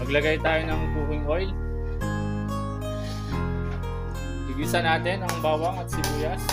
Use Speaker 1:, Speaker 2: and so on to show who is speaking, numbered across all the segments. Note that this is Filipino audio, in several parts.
Speaker 1: Maglagay tayo ng cooking oil. Igisa natin ang bawang at sibuyas.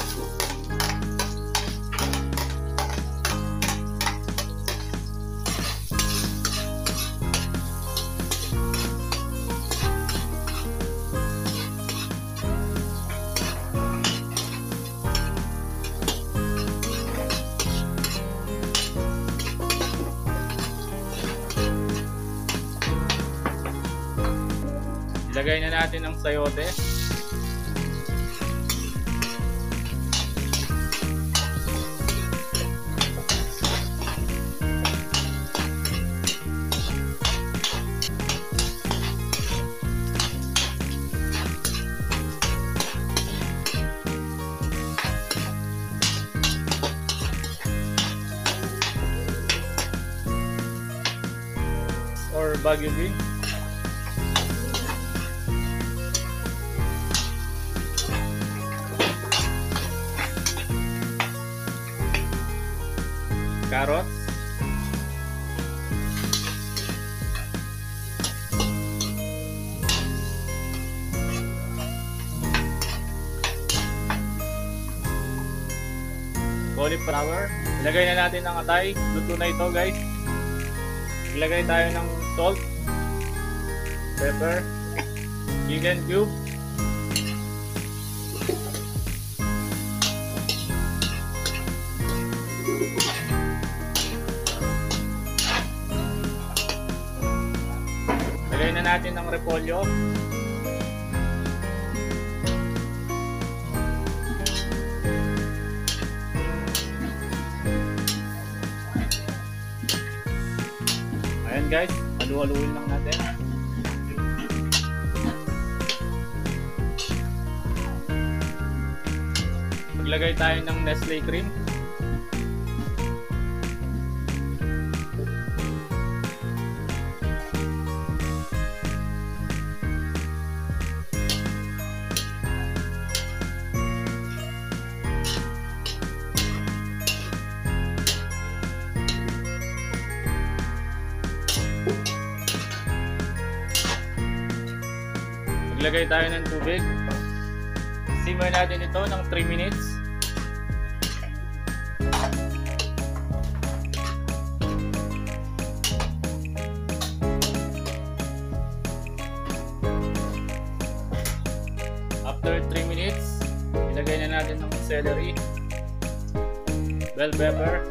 Speaker 1: Ilagay na natin ang sayote. Or Baguio bean. Carrots, cauliflower. Ilagay na natin ang atay. Luto na ito, guys. Ilagay tayo ng salt, pepper, chicken cube, lagay na natin ng repolyo. Ayan guys, halu-haluin lang natin. Maglagay tayo ng Nestle cream. Maglagay tayo ng tubig. Simmer natin ito ng 3 minutes. After 3 minutes, ilagay na natin ng celery, bell pepper,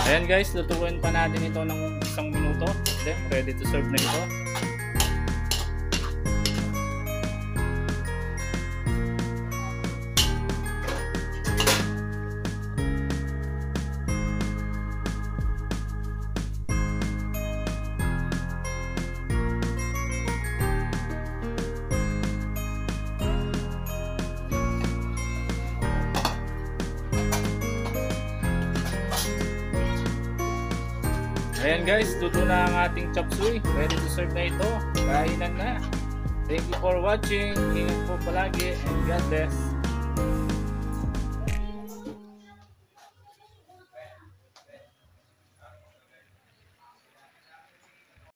Speaker 1: ayan guys, lutuin pa natin ito ng 1 minuto. Then, ready to serve na ito. Ayan guys, luto na ang ating chopsuey. Ready to serve na ito. Kainan na. Thank you for watching. Ingat po palagi and God bless.